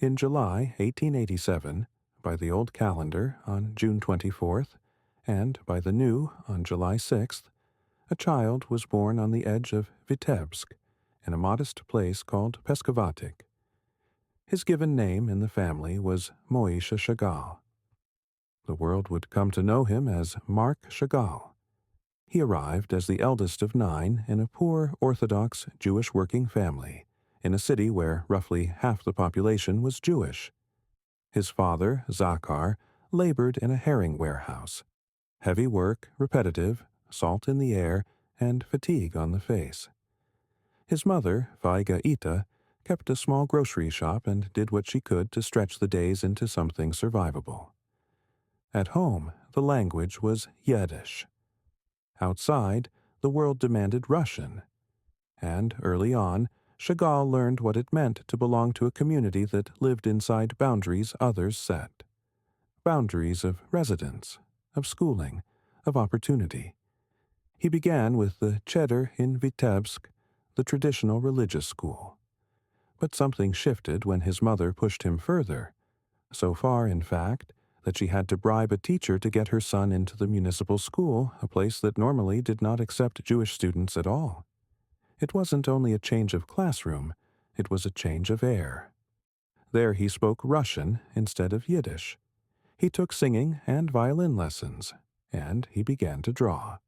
In July 1887, by the old calendar on June 24th, and by the new on July 6th, a child was born on the edge of Vitebsk, in a modest place called Peskovatic. His given name in the family was Moishe Shagal. The world would come to know him as Marc Chagall. He arrived as the eldest of 9 in a poor Orthodox Jewish working family, in a city where roughly half the population was Jewish. His father, Zakar, labored in a herring warehouse. Heavy work, repetitive, salt in the air, and fatigue on the face. His mother, Vaiga Ita, kept a small grocery shop and did what she could to stretch the days into something survivable. At home, the language was Yiddish. Outside, the world demanded Russian. And early on, Chagall learned what it meant to belong to a community that lived inside boundaries others set. Boundaries of residence, of schooling, of opportunity. He began with the Cheder in Vitebsk, the traditional religious school. But something shifted when his mother pushed him further, so far, in fact, that she had to bribe a teacher to get her son into the municipal school, a place that normally did not accept Jewish students at all. It wasn't only a change of classroom, it was a change of air. There he spoke Russian instead of Yiddish. He took singing and violin lessons, and he began to draw.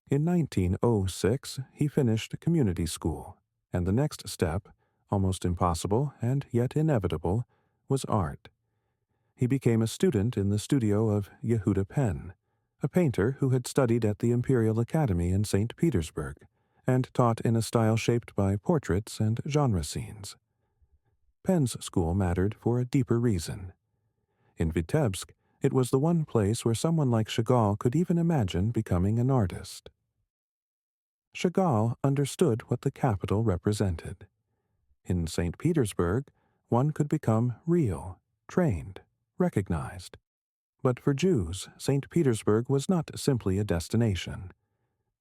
In 1906, he finished community school, and the next step, almost impossible and yet inevitable, was art. He became a student in the studio of Yehuda Penn, a painter who had studied at the Imperial Academy in Saint Petersburg and taught in a style shaped by portraits and genre scenes. Penn's school mattered for a deeper reason. In Vitebsk, it was the one place where someone like Chagall could even imagine becoming an artist. Chagall understood what the capital represented. In St. Petersburg, one could become real, trained, recognized. But for Jews, St. Petersburg was not simply a destination.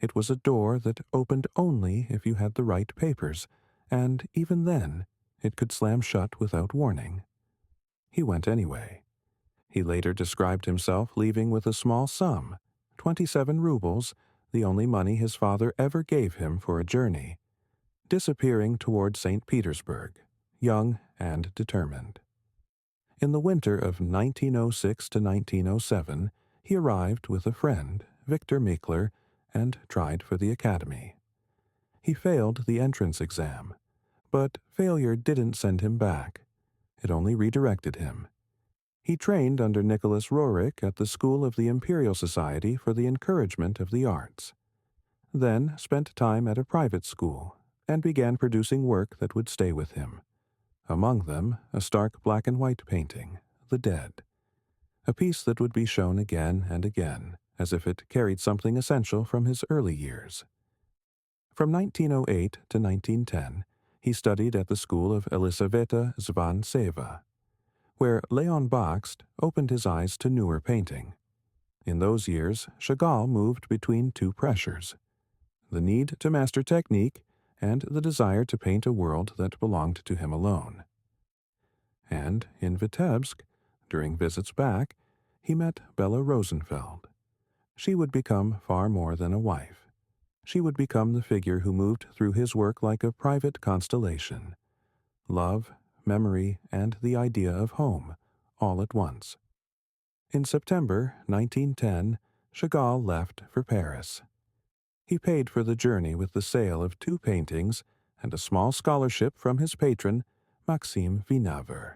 It was a door that opened only if you had the right papers, and even then, it could slam shut without warning. He went anyway. He later described himself leaving with a small sum, 27 rubles, the only money his father ever gave him for a journey, disappearing toward St. Petersburg, young and determined. In the winter of 1906 to 1907, he arrived with a friend, Victor Mikler, and tried for the academy. He failed the entrance exam, but failure didn't send him back. It only redirected him. He trained under Nicholas Roerich at the School of the Imperial Society for the Encouragement of the Arts, then spent time at a private school, and began producing work that would stay with him. Among them, a stark black-and-white painting, The Dead, a piece that would be shown again and again, as if it carried something essential from his early years. From 1908 to 1910, he studied at the school of Elisaveta Zvanseva, where Leon Bakst opened his eyes to newer painting. In those years, Chagall moved between two pressures: the need to master technique and the desire to paint a world that belonged to him alone. And in Vitebsk, during visits back, he met Bella Rosenfeld. She would become far more than a wife. She would become the figure who moved through his work like a private constellation. Love, memory, and the idea of home, all at once. In September 1910, Chagall left for Paris. He paid for the journey with the sale of 2 paintings and a small scholarship from his patron, Maxime Vinaver.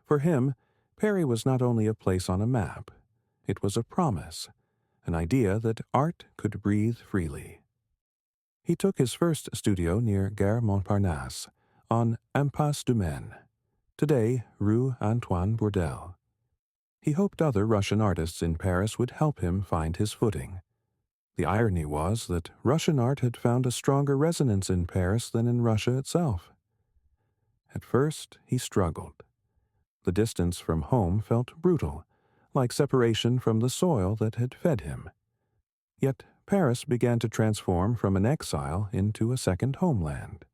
For him, Paris was not only a place on a map, it was a promise, an idea that art could breathe freely. He took his first studio near Gare Montparnasse, on Impasse du Maine, today Rue Antoine Bourdelle. He hoped other Russian artists in Paris would help him find his footing. The irony was that Russian art had found a stronger resonance in Paris than in Russia itself. At first, he struggled. The distance from home felt brutal, like separation from the soil that had fed him. Yet Paris began to transform from an exile into a second homeland.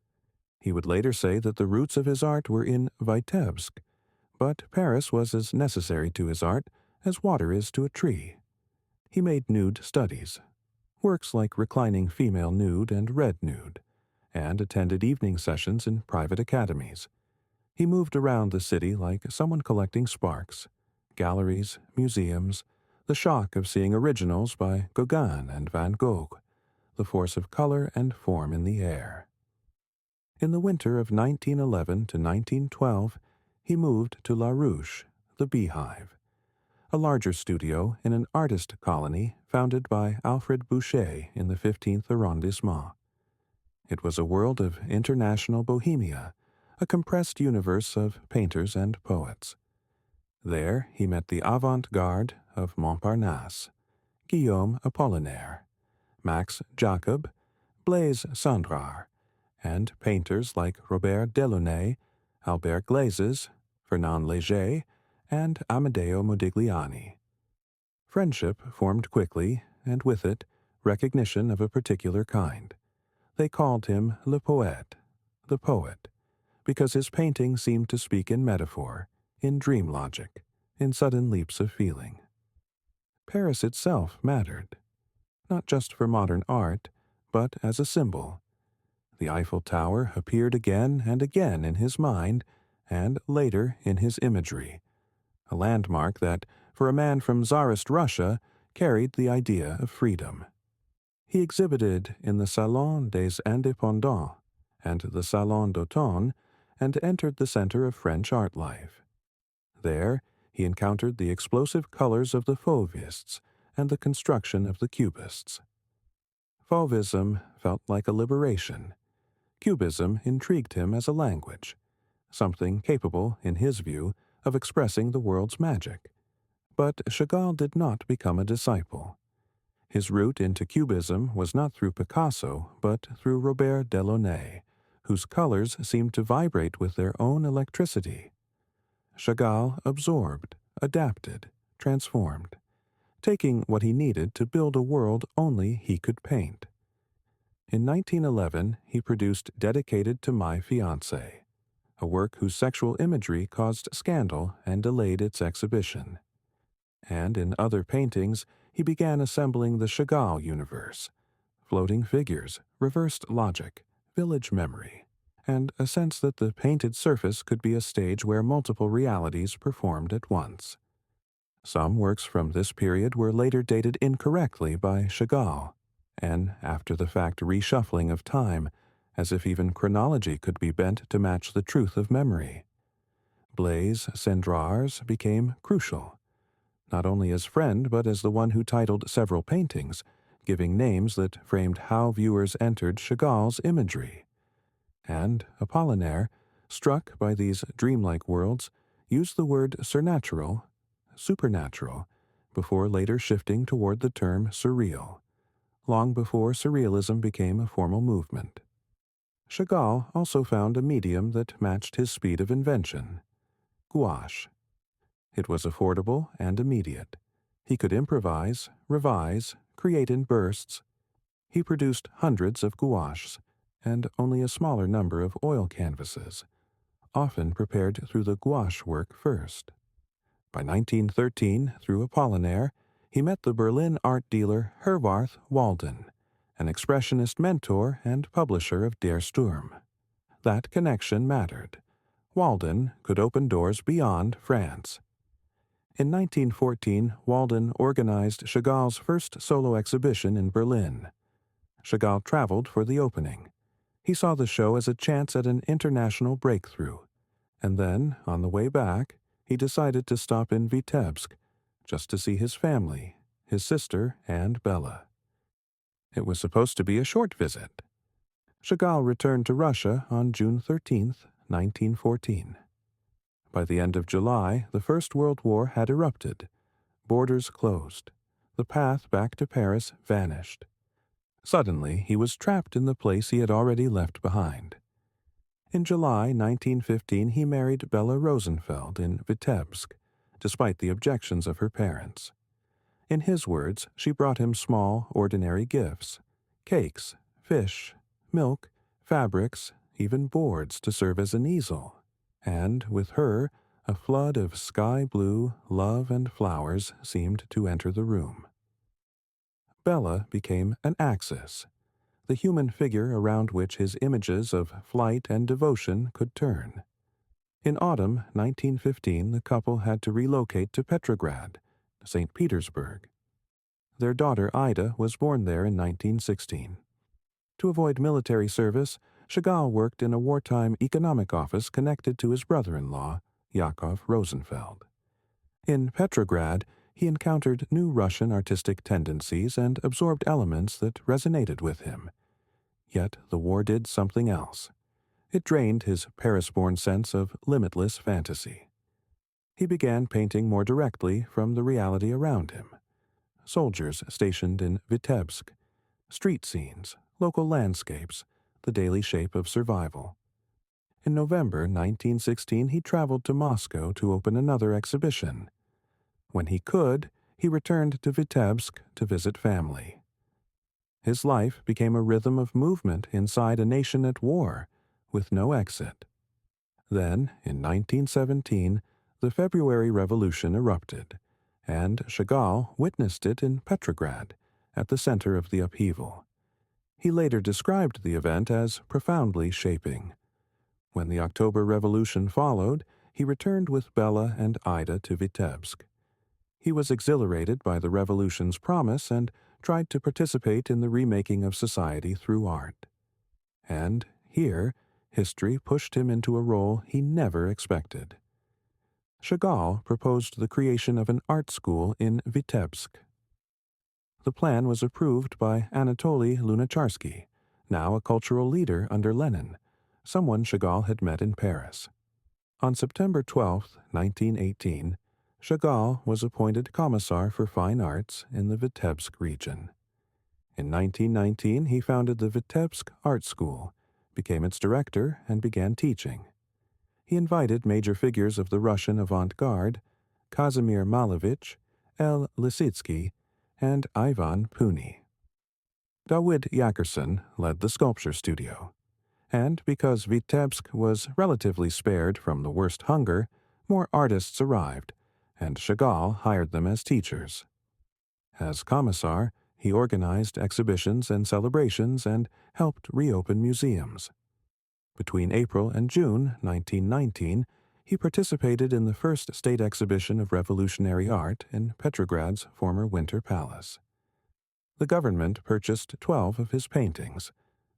He would later say that the roots of his art were in Vitebsk, but Paris was as necessary to his art as water is to a tree. He made nude studies, works like Reclining Female Nude and Red Nude, and attended evening sessions in private academies. He moved around the city like someone collecting sparks, galleries, museums, the shock of seeing originals by Gauguin and Van Gogh, the force of color and form in the air. In the winter of 1911 to 1912, he moved to La Ruche, the Beehive, a larger studio in an artist colony founded by Alfred Boucher in the 15th arrondissement. It was a world of international bohemia, a compressed universe of painters and poets. There he met the avant-garde of Montparnasse, Guillaume Apollinaire, Max Jacob, Blaise Cendrars, and painters like Robert Delaunay, Albert Glazes, Fernand Léger, and Amedeo Modigliani. Friendship formed quickly, and with it, recognition of a particular kind. They called him le poète, the poet, because his painting seemed to speak in metaphor, in dream logic, in sudden leaps of feeling. Paris itself mattered, not just for modern art, but as a symbol. The Eiffel Tower appeared again and again in his mind, and later in his imagery, a landmark that, for a man from Tsarist Russia, carried the idea of freedom. He exhibited in the Salon des Indépendants and the Salon d'Automne, and entered the center of French art life. There, he encountered the explosive colors of the Fauvists and the construction of the Cubists. Fauvism felt like a liberation. Cubism intrigued him as a language, something capable, in his view, of expressing the world's magic. But Chagall did not become a disciple. His route into Cubism was not through Picasso, but through Robert Delaunay, whose colors seemed to vibrate with their own electricity. Chagall absorbed, adapted, transformed, taking what he needed to build a world only he could paint. In 1911, he produced Dedicated to My Fiancée, a work whose sexual imagery caused scandal and delayed its exhibition. And in other paintings, he began assembling the Chagall universe, floating figures, reversed logic, village memory, and a sense that the painted surface could be a stage where multiple realities performed at once. Some works from this period were later dated incorrectly by Chagall, an after-the-fact reshuffling of time, as if even chronology could be bent to match the truth of memory. Blaise Cendrars became crucial, not only as friend but as the one who titled several paintings, giving names that framed how viewers entered Chagall's imagery. And Apollinaire, struck by these dreamlike worlds, used the word supernatural, before later shifting toward the term surreal, long before surrealism became a formal movement. Chagall also found a medium that matched his speed of invention: gouache. It was affordable and immediate. He could improvise, revise, create in bursts. He produced hundreds of gouaches and only a smaller number of oil canvases, often prepared through the gouache work first. By 1913, through Apollinaire, he met the Berlin art dealer Herwarth Walden, an expressionist mentor and publisher of Der Sturm. That connection mattered. Walden could open doors beyond France. In 1914, Walden organized Chagall's first solo exhibition in Berlin. Chagall traveled for the opening. He saw the show as a chance at an international breakthrough, and then, on the way back, he decided to stop in Vitebsk, just to see his family, his sister, and Bella. It was supposed to be a short visit. Chagall returned to Russia on June 13, 1914. By the end of July, the First World War had erupted. Borders closed. The path back to Paris vanished. Suddenly, he was trapped in the place he had already left behind. In July 1915, he married Bella Rosenfeld in Vitebsk, despite the objections of her parents. In his words, she brought him small, ordinary gifts: cakes, fish, milk, fabrics, even boards to serve as an easel, and with her, a flood of sky-blue love and flowers seemed to enter the room. Bella became an axis, the human figure around which his images of flight and devotion could turn. In autumn 1915, the couple had to relocate to Petrograd, Saint Petersburg. Their daughter Ida was born there in 1916. To avoid military service, Chagall worked in a wartime economic office connected to his brother-in-law, Yakov Rosenfeld. In Petrograd, he encountered new Russian artistic tendencies and absorbed elements that resonated with him. Yet the war did something else. It drained his Paris-born sense of limitless fantasy. He began painting more directly from the reality around him. Soldiers stationed in Vitebsk, street scenes, local landscapes, the daily shape of survival. In November 1916, he traveled to Moscow to open another exhibition. When he could, he returned to Vitebsk to visit family. His life became a rhythm of movement inside a nation at war, with no exit. Then, in 1917, the February Revolution erupted, and Chagall witnessed it in Petrograd, at the center of the upheaval. He later described the event as profoundly shaping. When the October Revolution followed, he returned with Bella and Ida to Vitebsk. He was exhilarated by the revolution's promise and tried to participate in the remaking of society through art. And here, history pushed him into a role he never expected. Chagall proposed the creation of an art school in Vitebsk. The plan was approved by Anatoly Lunacharsky, now a cultural leader under Lenin, someone Chagall had met in Paris. On September 12, 1918, Chagall was appointed Commissar for Fine Arts in the Vitebsk region. In 1919, he founded the Vitebsk Art School, became its director, and began teaching. He invited major figures of the Russian avant-garde, Kazimir Malevich, L. Lisitsky, and Ivan Puni. Dawid Yakerson led the sculpture studio, and because Vitebsk was relatively spared from the worst hunger, more artists arrived, and Chagall hired them as teachers. As commissar, he organized exhibitions and celebrations and helped reopen museums. Between April and June 1919, he participated in the first state exhibition of revolutionary art in Petrograd's former Winter Palace. The government purchased 12 of his paintings.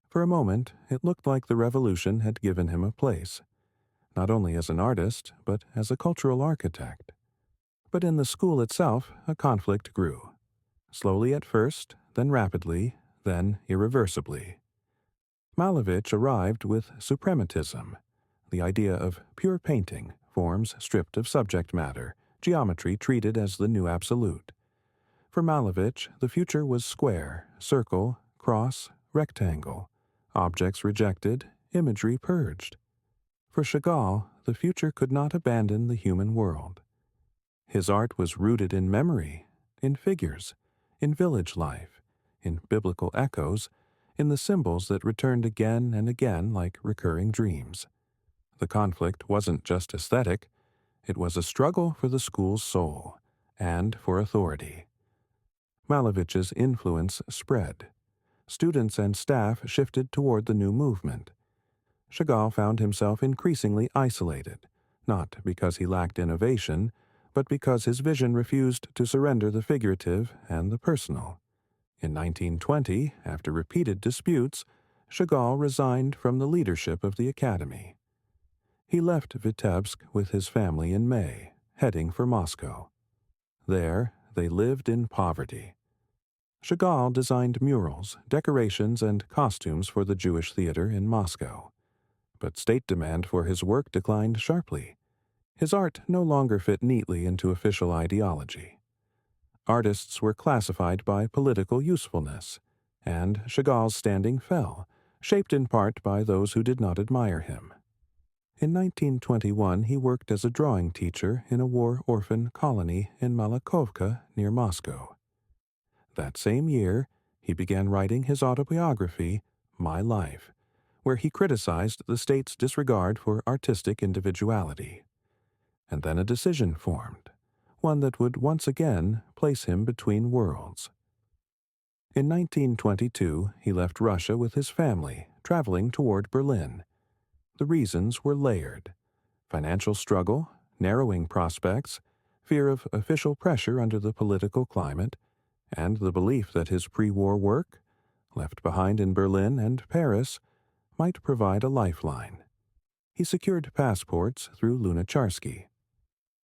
For a moment, it looked like the revolution had given him a place, not only as an artist, but as a cultural architect. But in the school itself, a conflict grew. Slowly at first, then rapidly, then irreversibly. Malevich arrived with Suprematism, the idea of pure painting, forms stripped of subject matter, geometry treated as the new absolute. For Malevich, the future was square, circle, cross, rectangle, objects rejected, imagery purged. For Chagall, the future could not abandon the human world. His art was rooted in memory, in figures, in village life, in biblical echoes, in the symbols that returned again and again like recurring dreams. The conflict wasn't just aesthetic, it was a struggle for the school's soul and for authority. Malevich's influence spread. Students and staff shifted toward the new movement. Chagall found himself increasingly isolated, not because he lacked innovation, but because his vision refused to surrender the figurative and the personal. In 1920, after repeated disputes, Chagall resigned from the leadership of the academy. He left Vitebsk with his family in May, heading for Moscow. There, they lived in poverty. Chagall designed murals, decorations, and costumes for the Jewish theater in Moscow. But state demand for his work declined sharply. His art no longer fit neatly into official ideology. Artists were classified by political usefulness, and Chagall's standing fell, shaped in part by those who did not admire him. In 1921, he worked as a drawing teacher in a war orphan colony in Malakovka near Moscow. That same year, he began writing his autobiography, My Life, where he criticized the state's disregard for artistic individuality. And then a decision formed, one that would once again place him between worlds. In 1922, he left Russia with his family, traveling toward Berlin. The reasons were layered: financial struggle, narrowing prospects, fear of official pressure under the political climate, and the belief that his pre-war work, left behind in Berlin and Paris, might provide a lifeline. He secured passports through Lunacharsky.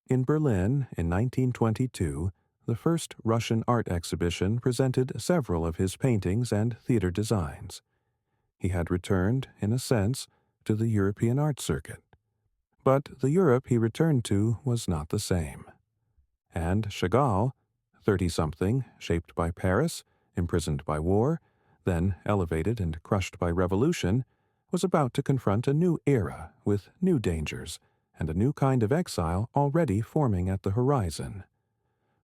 In Berlin, in 1922, the first Russian art exhibition presented several of his paintings and theater designs. He had returned, in a sense, to the European art circuit. But the Europe he returned to was not the same. And Chagall, 30-something, shaped by Paris, imprisoned by war, then elevated and crushed by revolution, was about to confront a new era with new dangers and a new kind of exile already forming at the horizon.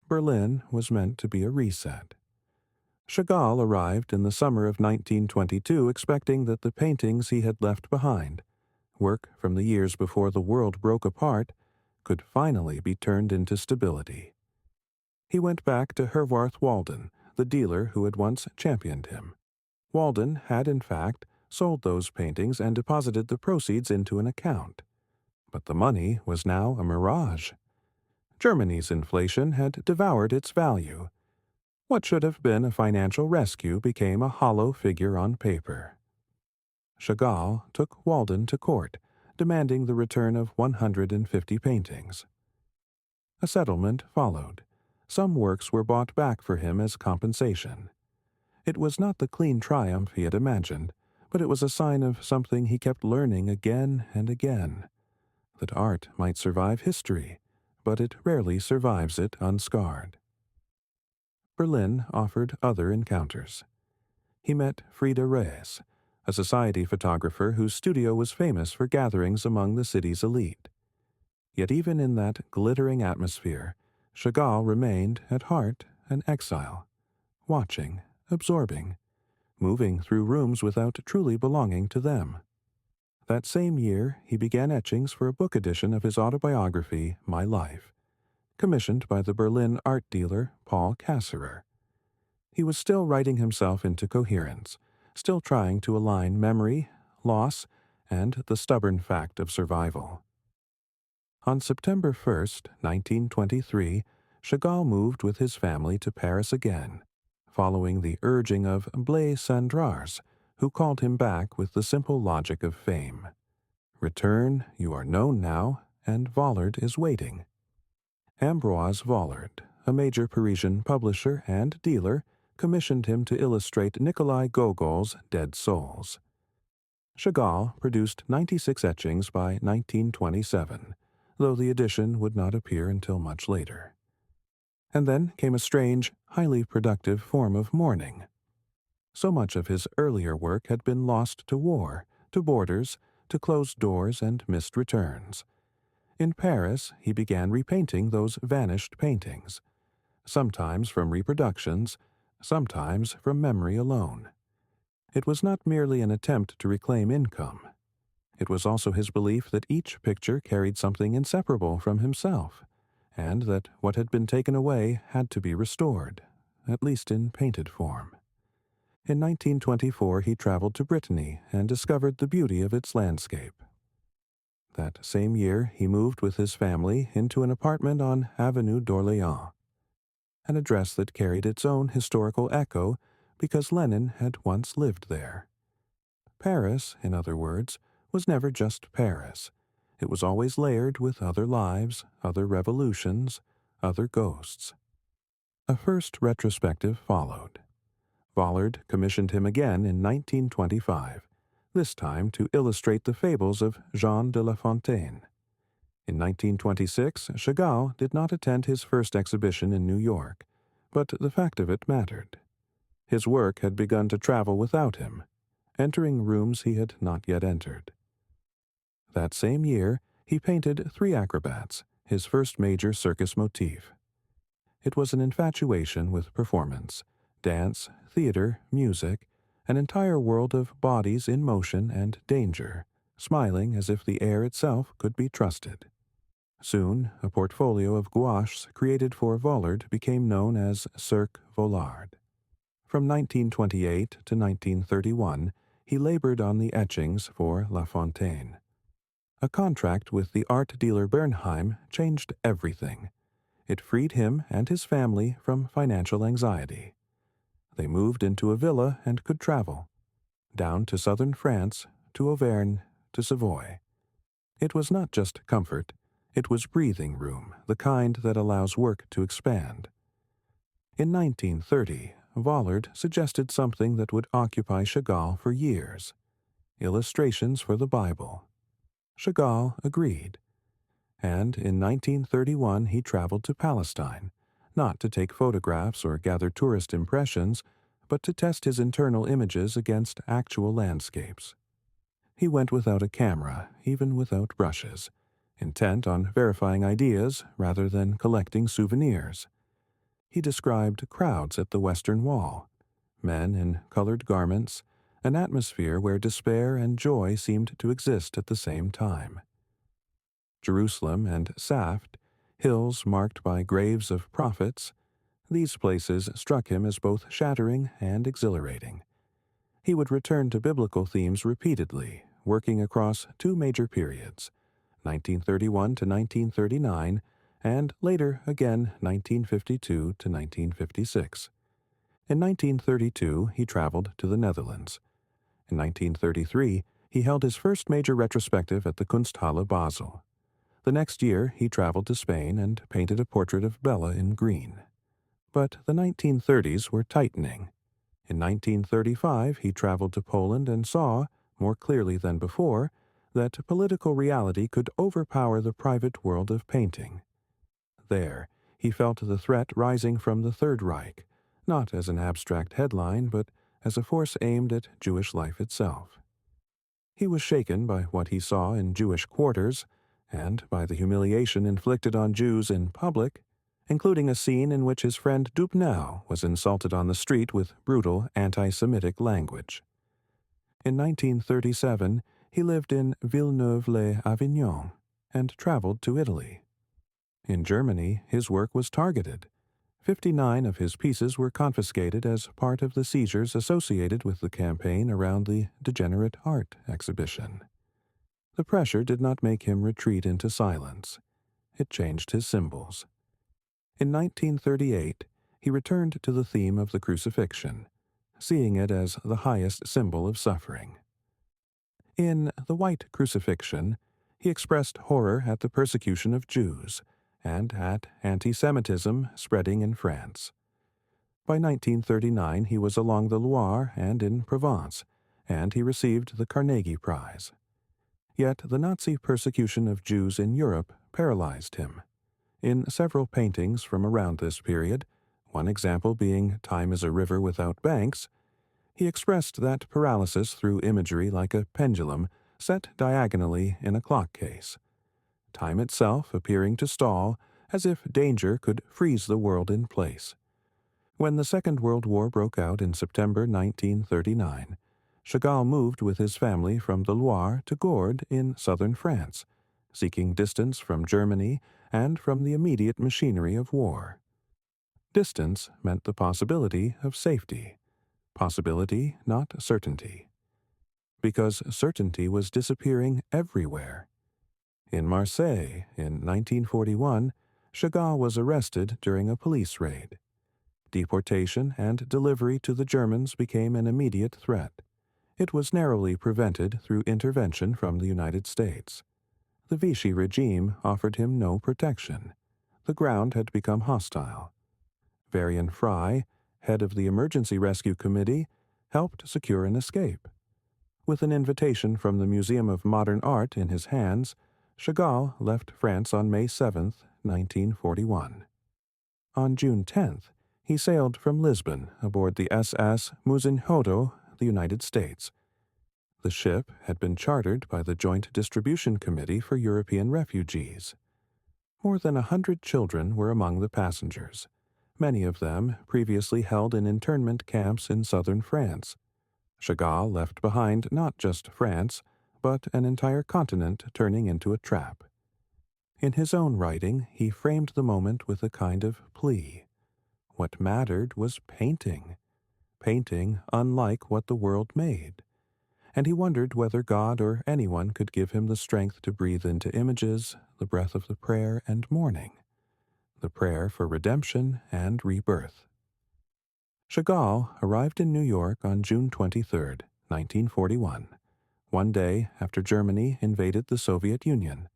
Berlin was meant to be a reset. Chagall arrived in the summer of 1922 expecting that the paintings he had left behind, work from the years before the world broke apart, could finally be turned into stability. He went back to Herwarth Walden, the dealer who had once championed him. Walden had, in fact, sold those paintings and deposited the proceeds into an account. But the money was now a mirage. Germany's inflation had devoured its value. What should have been a financial rescue became a hollow figure on paper. Chagall took Walden to court, demanding the return of 150 paintings. A settlement followed. Some works were bought back for him as compensation. It was not the clean triumph he had imagined, but it was a sign of something he kept learning again and again, that art might survive history, but it rarely survives it unscarred. Berlin offered other encounters. He met Frieda Reyes, a society photographer whose studio was famous for gatherings among the city's elite. Yet even in that glittering atmosphere, Chagall remained, at heart, an exile, watching, absorbing, moving through rooms without truly belonging to them. That same year, he began etchings for a book edition of his autobiography, My Life, commissioned by the Berlin art dealer Paul Kasserer. He was still writing himself into coherence, still trying to align memory, loss, and the stubborn fact of survival. On September 1st, 1923, Chagall moved with his family to Paris again, following the urging of Blaise Cendrars, who called him back with the simple logic of fame. Return, you are known now, and Vollard is waiting. Ambroise Vollard, a major Parisian publisher and dealer, commissioned him to illustrate Nikolai Gogol's Dead Souls. Chagall produced 96 etchings by 1927, though the edition would not appear until much later. And then came a strange, highly productive form of mourning. So much of his earlier work had been lost to war, to borders, to closed doors and missed returns. In Paris, he began repainting those vanished paintings, sometimes from reproductions, sometimes from memory alone. It was not merely an attempt to reclaim income. It was also his belief that each picture carried something inseparable from himself, and that what had been taken away had to be restored, at least in painted form. In 1924, he traveled to Brittany and discovered the beauty of its landscape. That same year, he moved with his family into an apartment on Avenue d'Orléans, an address that carried its own historical echo because Lenin had once lived there. Paris, in other words, was never just Paris. It was always layered with other lives, other revolutions, other ghosts. A first retrospective followed. Vollard commissioned him again in 1925, this time to illustrate the fables of Jean de La Fontaine. In 1926, Chagall did not attend his first exhibition in New York, but the fact of it mattered. His work had begun to travel without him, entering rooms he had not yet entered. That same year, he painted 3 acrobats, his first major circus motif. It was an infatuation with performance, dance, theater, music, an entire world of bodies in motion and danger, smiling as if the air itself could be trusted. Soon, a portfolio of gouaches created for Vollard became known as Cirque Vollard. From 1928 to 1931, he labored on the etchings for La Fontaine. A contract with the art dealer Bernheim changed everything. It freed him and his family from financial anxiety. They moved into a villa and could travel, down to southern France, to Auvergne, to Savoy. It was not just comfort, it was breathing room, the kind that allows work to expand. In 1930, Vollard suggested something that would occupy Chagall for years: illustrations for the Bible. Chagall agreed, and in 1931 he traveled to Palestine, not to take photographs or gather tourist impressions, but to test his internal images against actual landscapes. He went without a camera, even without brushes, intent on verifying ideas rather than collecting souvenirs. He described crowds at the Western Wall, men in colored garments, an atmosphere where despair and joy seemed to exist at the same time. Jerusalem and Saft, hills marked by graves of prophets, these places struck him as both shattering and exhilarating. He would return to biblical themes repeatedly, working across two major periods, 1931 to 1939, and later again 1952 to 1956. In 1932, he traveled to the Netherlands. In 1933, he held his first major retrospective at the Kunsthalle Basel. The next year, he traveled to Spain and painted a portrait of Bella in green. But the 1930s were tightening. In 1935, he traveled to Poland and saw, more clearly than before, that political reality could overpower the private world of painting. There, he felt the threat rising from the Third Reich, not as an abstract headline, but as a force aimed at Jewish life itself. He was shaken by what he saw in Jewish quarters, and by the humiliation inflicted on Jews in public, including a scene in which his friend Dubnow was insulted on the street with brutal anti-Semitic language. In 1937, he lived in Villeneuve-les-Avignon and traveled to Italy. In Germany, his work was targeted. 59 of his pieces were confiscated as part of the seizures associated with the campaign around the Degenerate Art exhibition. The pressure did not make him retreat into silence. It changed his symbols. In 1938, he returned to the theme of the crucifixion, seeing it as the highest symbol of suffering. In The White Crucifixion, he expressed horror at the persecution of Jews and at anti-Semitism spreading in France. By 1939, he was along the Loire and in Provence, and he received the Carnegie Prize. Yet the Nazi persecution of Jews in Europe paralyzed him. In several paintings from around this period, one example being Time is a River Without Banks, he expressed that paralysis through imagery like a pendulum set diagonally in a clock case, time itself appearing to stall as if danger could freeze the world in place. When the Second World War broke out in September 1939, Chagall moved with his family from the Loire to Gordes in southern France, seeking distance from Germany and from the immediate machinery of war. Distance meant the possibility of safety. Possibility, not certainty. Because certainty was disappearing everywhere. In Marseille, in 1941, Chagall was arrested during a police raid. Deportation and delivery to the Germans became an immediate threat. It was narrowly prevented through intervention from the United States. The Vichy regime offered him no protection. The ground had become hostile. Varian Fry, head of the Emergency Rescue Committee, helped secure an escape. With an invitation from the Museum of Modern Art in his hands, Chagall left France on May 7, 1941. On June 10th, he sailed from Lisbon aboard the SS Muzinhodo, the United States. The ship had been chartered by the Joint Distribution Committee for European Refugees. More than 100 children were among the passengers, many of them previously held in internment camps in southern France. Chagall left behind not just France, but an entire continent turning into a trap. In his own writing, he framed the moment with a kind of plea. What mattered was painting, painting unlike what the world made, and he wondered whether God or anyone could give him the strength to breathe into images the breath of the prayer and mourning, the prayer for redemption and rebirth. Chagall arrived in New York on June 23, 1941, one day after Germany invaded the Soviet Union.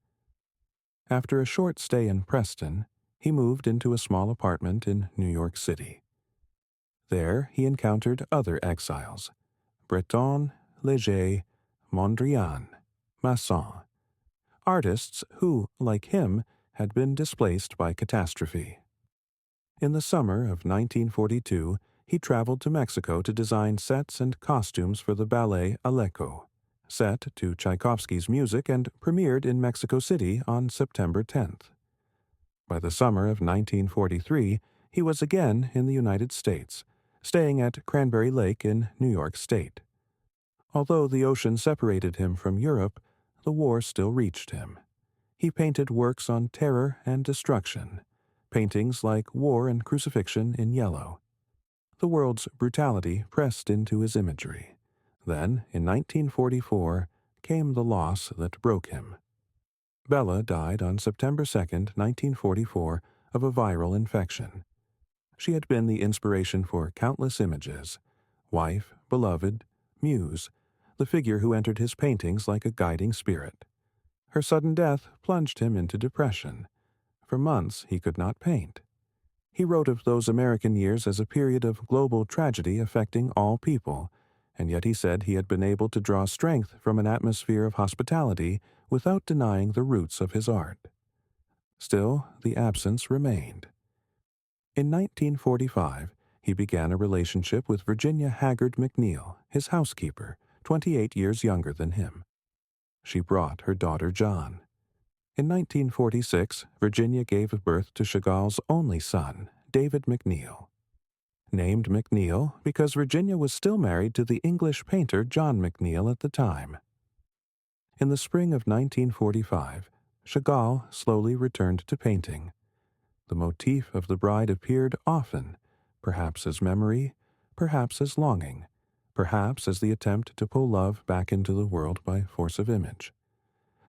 After a short stay in Preston, he moved into a small apartment in New York City. There he encountered other exiles, Breton, Léger, Mondrian, Masson, artists who, like him, had been displaced by catastrophe. In the summer of 1942, he traveled to Mexico to design sets and costumes for the ballet Aleco, set to Tchaikovsky's music and premiered in Mexico City on September 10th. By the summer of 1943, he was again in the United States, staying at Cranberry Lake in New York State. Although the ocean separated him from Europe, the war still reached him. He painted works on terror and destruction, paintings like War and Crucifixion in yellow. The world's brutality pressed into his imagery. Then, in 1944, came the loss that broke him. Bella died on September 2, 1944, of a viral infection. She had been the inspiration for countless images: wife, beloved, muse, the figure who entered his paintings like a guiding spirit. Her sudden death plunged him into depression. For months he could not paint. He wrote of those American years as a period of global tragedy affecting all people, and yet he said he had been able to draw strength from an atmosphere of hospitality without denying the roots of his art. Still, the absence remained. In 1945, he began a relationship with Virginia Haggard McNeil, his housekeeper, 28 years younger than him. She brought her daughter John. In 1946, Virginia gave birth to Chagall's only son, David McNeil. Named McNeil because Virginia was still married to the English painter John McNeil at the time. In the spring of 1945, Chagall slowly returned to painting. The motif of the bride appeared often, perhaps as memory, perhaps as longing, perhaps as the attempt to pull love back into the world by force of image.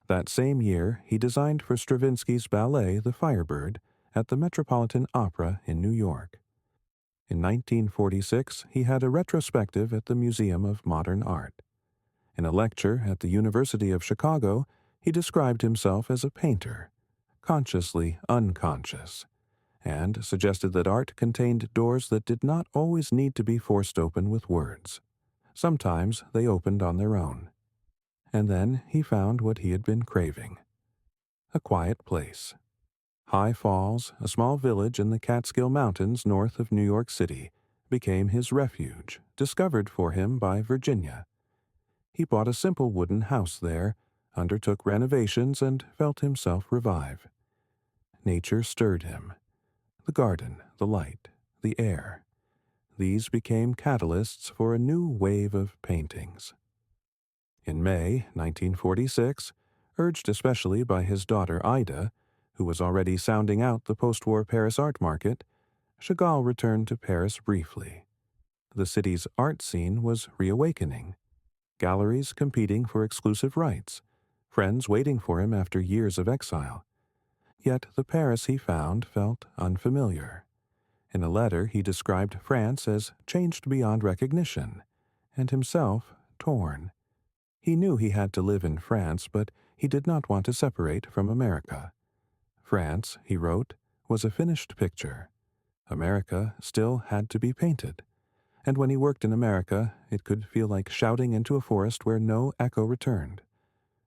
That same year, he designed for Stravinsky's ballet The Firebird at the Metropolitan Opera in New York. In 1946, he had a retrospective at the Museum of Modern Art. In a lecture at the University of Chicago, he described himself as a painter, consciously unconscious, and suggested that art contained doors that did not always need to be forced open with words. Sometimes they opened on their own. And then he found what he had been craving: a quiet place. High Falls, a small village in the Catskill Mountains north of New York City, became his refuge, discovered for him by Virginia. He bought a simple wooden house there, undertook renovations, and felt himself revive. Nature stirred him. The garden, the light, the air. These became catalysts for a new wave of paintings. In May 1946, urged especially by his daughter Ida, who was already sounding out the post-war Paris art market, Chagall returned to Paris briefly. The city's art scene was reawakening. Galleries competing for exclusive rights, friends waiting for him after years of exile. Yet the Paris he found felt unfamiliar. In a letter, he described France as changed beyond recognition, and himself torn. He knew he had to live in France, but he did not want to separate from America. France, he wrote, was a finished picture. America still had to be painted. And when he worked in America, it could feel like shouting into a forest where no echo returned.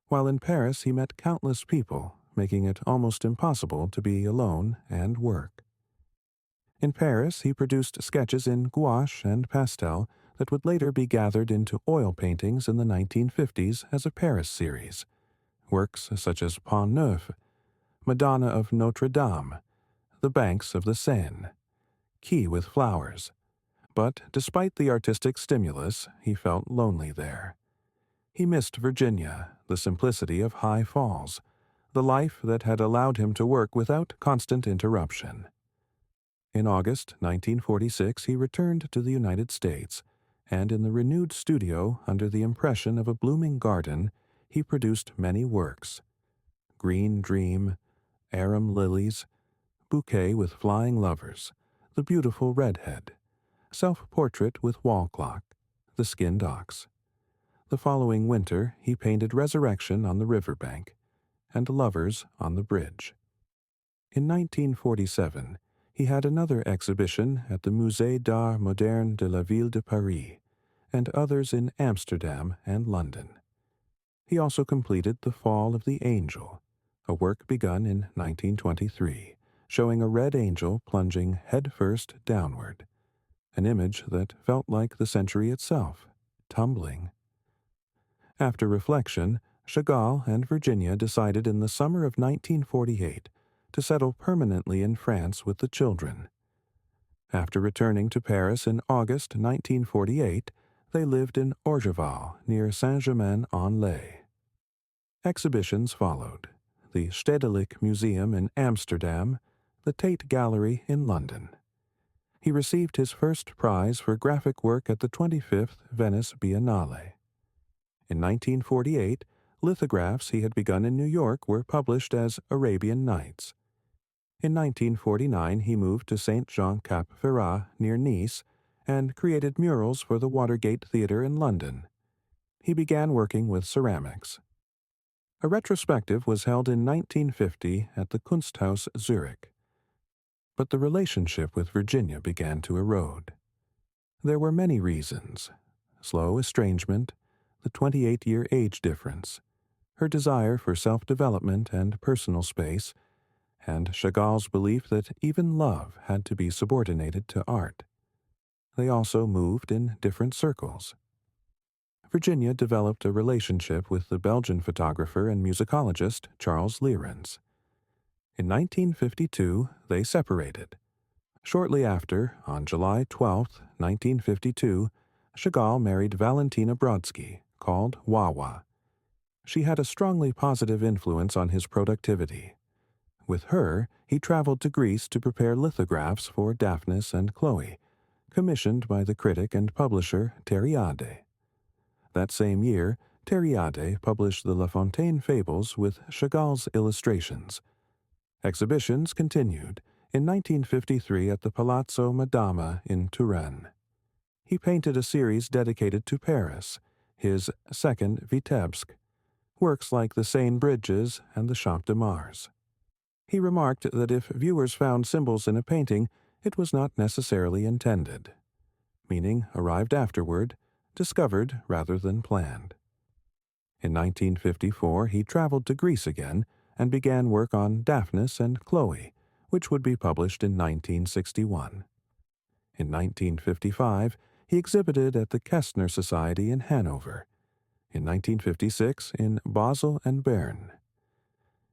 While in Paris, he met countless people, making it almost impossible to be alone and work. In Paris, he produced sketches in gouache and pastel that would later be gathered into oil paintings in the 1950s as a Paris series. Works such as Pont Neuf, Madonna of Notre Dame, The Banks of the Seine, Quay with Flowers, But despite the artistic stimulus, he felt lonely there. He missed Virginia, the simplicity of High Falls, the life that had allowed him to work without constant interruption. In August 1946, he returned to the United States, and in the renewed studio, under the impression of a blooming garden, he produced many works: Green Dream, Arum Lilies, Bouquet with Flying Lovers, The Beautiful Redhead, Self-Portrait with Wall Clock, The Skinned Ox. The following winter, he painted Resurrection on the riverbank and Lovers on the bridge. In 1947, he had another exhibition at the Musée d'Art Moderne de la Ville de Paris, and others in Amsterdam and London. He also completed The Fall of the Angel, a work begun in 1923, showing a red angel plunging headfirst downward, an image that felt like the century itself, tumbling. After reflection, Chagall and Virginia decided in the summer of 1948 to settle permanently in France with the children. After returning to Paris in August 1948, they lived in Orgeval near Saint-Germain-en-Laye. Exhibitions followed: the Stedelijk Museum in Amsterdam, the Tate Gallery in London. He received his first prize for graphic work at the 25th Venice Biennale. In 1948, lithographs he had begun in New York were published as Arabian Nights. In 1949, he moved to Saint-Jean-Cap-Ferrat near Nice and created murals for the Watergate Theatre in London. He began working with ceramics. A retrospective was held in 1950 at the Kunsthaus Zurich. But the relationship with Virginia began to erode. There were many reasons: slow estrangement, the 28-year age difference, her desire for self-development and personal space, and Chagall's belief that even love had to be subordinated to art. They also moved in different circles. Virginia developed a relationship with the Belgian photographer and musicologist Charles Lierens. In 1952, they separated. Shortly after, on July 12, 1952, Chagall married Valentina Brodsky, called Wawa. She had a strongly positive influence on his productivity. With her, he traveled to Greece to prepare lithographs for Daphnis and Chloe, commissioned by the critic and publisher Teriade. That same year, Teriade published the La Fontaine Fables with Chagall's illustrations. Exhibitions continued in 1953 at the Palazzo Madama in Turin. He painted a series dedicated to Paris, his second Vitebsk, works like the Seine Bridges and the Champ de Mars. He remarked that if viewers found symbols in a painting, it was not necessarily intended, meaning arrived afterward, discovered rather than planned. In 1954, he traveled to Greece again and began work on Daphnis and Chloe, which would be published in 1961. In 1955, he exhibited at the Kestner Society in Hanover. In 1956, in Basel and Bern.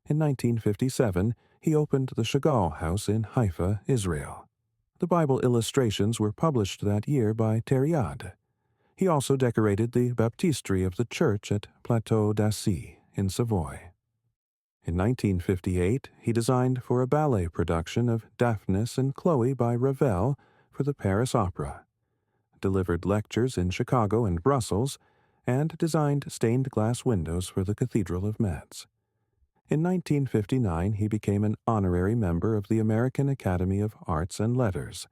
In 1957, he opened the Chagall House in Haifa, Israel. The Bible illustrations were published that year by Teriade. He also decorated the baptistry of the church at Plateau d'Assy in Savoy. In 1958, he designed for a ballet production of Daphnis and Chloe by Ravel for the Paris Opera, delivered lectures in Chicago and Brussels, and designed stained glass windows for the Cathedral of Metz. In 1959, he became an honorary member of the American Academy of Arts and Letters,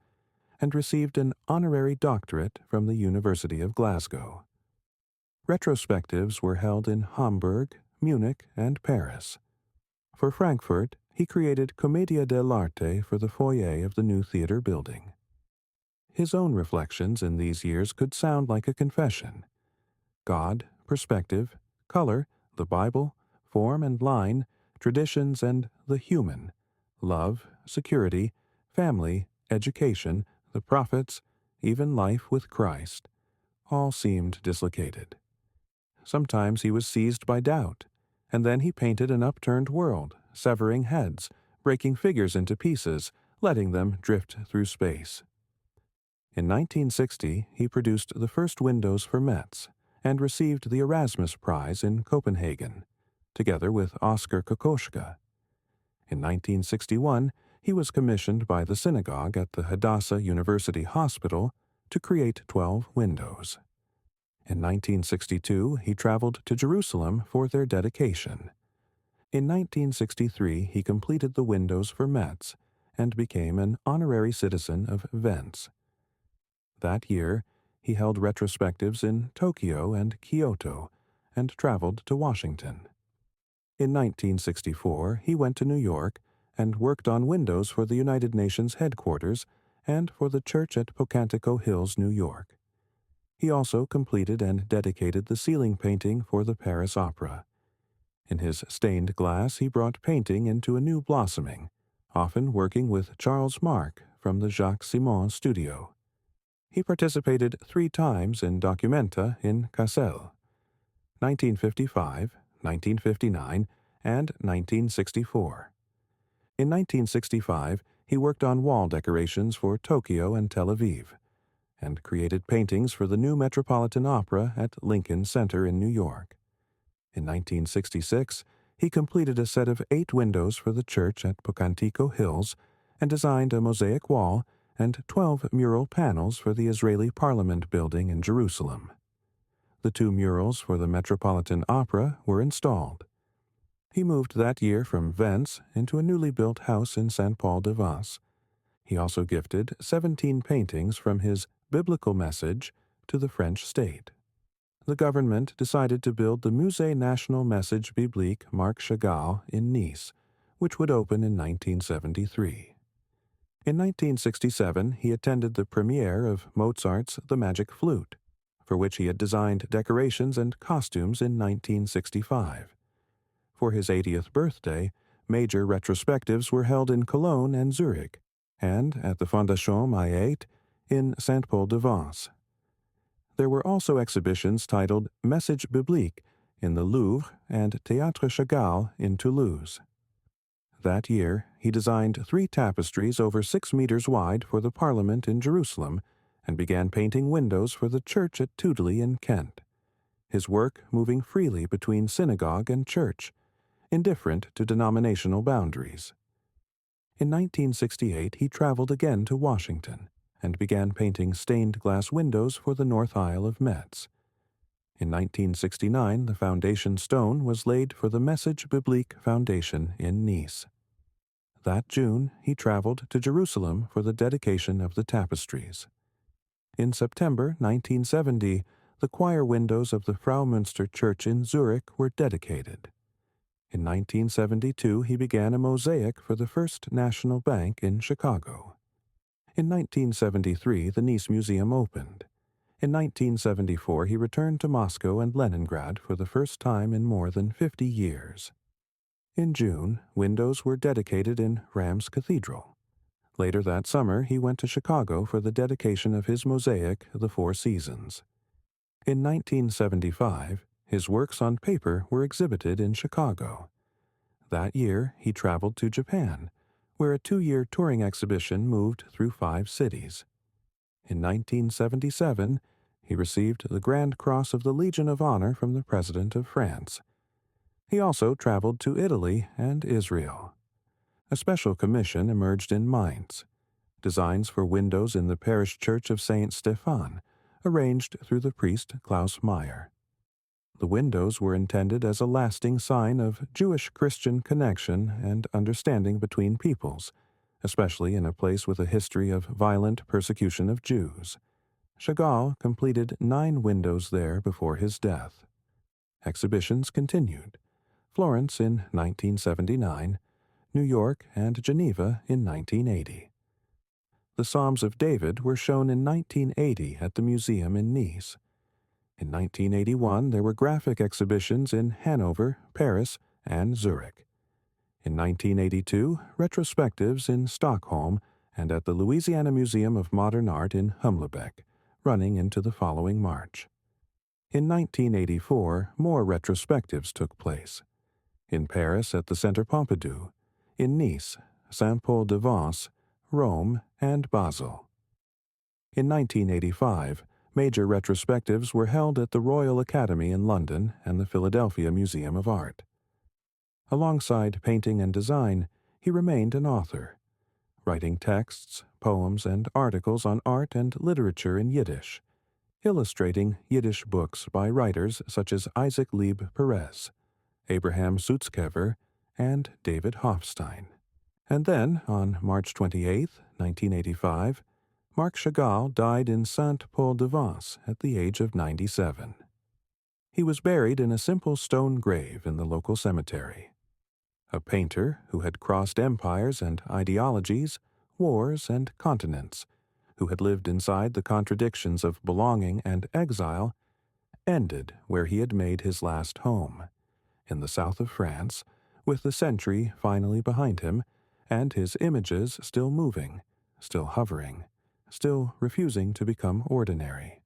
and received an honorary doctorate from the University of Glasgow. Retrospectives were held in Hamburg, Munich, and Paris. For Frankfurt, he created Commedia dell'arte for the foyer of the new theater building. His own reflections in these years could sound like a confession. God, perspective, color, the Bible, form and line, traditions and the human, love, security, family, education, the prophets, even life with Christ, all seemed dislocated. Sometimes he was seized by doubt, and then he painted an upturned world, severing heads, breaking figures into pieces, letting them drift through space. In 1960, he produced the first windows for Metz and received the Erasmus Prize in Copenhagen, together with Oskar Kokoschka. In 1961, he was commissioned by the synagogue at the Hadassah University Hospital to create 12 windows. In 1962, he traveled to Jerusalem for their dedication. In 1963, he completed the windows for Metz and became an honorary citizen of Vence. That year, he held retrospectives in Tokyo and Kyoto and traveled to Washington. In 1964, he went to New York and worked on windows for the United Nations headquarters and for the church at Pocantico Hills, New York. He also completed and dedicated the ceiling painting for the Paris Opera. In his stained glass, he brought painting into a new blossoming, often working with Charles Marc from the Jacques Simon studio. He participated 3 times in Documenta in Kassel, 1955, 1959, and 1964. In 1965, he worked on wall decorations for Tokyo and Tel Aviv, and created paintings for the new Metropolitan Opera at Lincoln Center in New York. In 1966, he completed a set of 8 windows for the church at Pocantico Hills and designed a mosaic wall and 12 mural panels for the Israeli Parliament building in Jerusalem. The 2 murals for the Metropolitan Opera were installed. He moved that year from Vence into a newly built house in Saint Paul de Vence. He also gifted 17 paintings from his biblical message to the French state. The government decided to build the Musée National Message Biblique Marc Chagall in Nice, which would open in 1973. In 1967, he attended the premiere of Mozart's The Magic Flute, for which he had designed decorations and costumes in 1965. For his 80th birthday, major retrospectives were held in Cologne and Zurich, and at the Fondation Mayet in Saint Paul de Vence. There were also exhibitions titled Message Biblique in the Louvre and Théâtre Chagall in Toulouse. That year, he designed 3 tapestries over 6 meters wide for the Parliament in Jerusalem and began painting windows for the church at Tudela in Kent, his work moving freely between synagogue and church, indifferent to denominational boundaries. In 1968, he traveled again to Washington and began painting stained glass windows for the north aisle of Metz. In 1969, the foundation stone was laid for the Message Biblique Foundation in Nice. That June, he traveled to Jerusalem for the dedication of the tapestries. In September 1970, the choir windows of the Fraumünster Church in Zurich were dedicated. In 1972, he began a mosaic for the First National Bank in Chicago. In 1973, the Nice Museum opened. In 1974, he returned to Moscow and Leningrad for the first time in more than 50 years. In June, windows were dedicated in Rheims Cathedral. Later that summer, he went to Chicago for the dedication of his mosaic, The Four Seasons. In 1975, his works on paper were exhibited in Chicago. That year, he traveled to Japan, where a 2-year touring exhibition moved through 5 cities. In 1977, he received the Grand Cross of the Legion of Honor from the President of France. He also traveled to Italy and Israel. A special commission emerged in Mainz, designs for windows in the parish church of Saint Stephan, arranged through the priest Klaus Meyer. The windows were intended as a lasting sign of Jewish-Christian connection and understanding between peoples, especially in a place with a history of violent persecution of Jews. Chagall completed 9 windows there before his death. Exhibitions continued: Florence in 1979, New York and Geneva in 1980. The Psalms of David were shown in 1980 at the museum in Nice. In 1981, there were graphic exhibitions in Hanover, Paris, and Zurich. In 1982, retrospectives in Stockholm and at the Louisiana Museum of Modern Art in Humlebeck, running into the following March. In 1984, more retrospectives took place. In Paris at the Centre Pompidou, in Nice, Saint Paul de Vence, Rome, and Basel. In 1985, major retrospectives were held at the Royal Academy in London and the Philadelphia Museum of Art. Alongside painting and design, he remained an author, writing texts, poems, and articles on art and literature in Yiddish, illustrating Yiddish books by writers such as Isaac Lieb Perez, Abraham Sutzkever, and David Hofstein. And then, on March 28, 1985, Marc Chagall died in Saint-Paul-de-Vence at the age of 97. He was buried in a simple stone grave in the local cemetery. A painter who had crossed empires and ideologies, wars and continents, who had lived inside the contradictions of belonging and exile, ended where he had made his last home, in the south of France, with the century finally behind him, and his images still moving, still hovering, still refusing to become ordinary.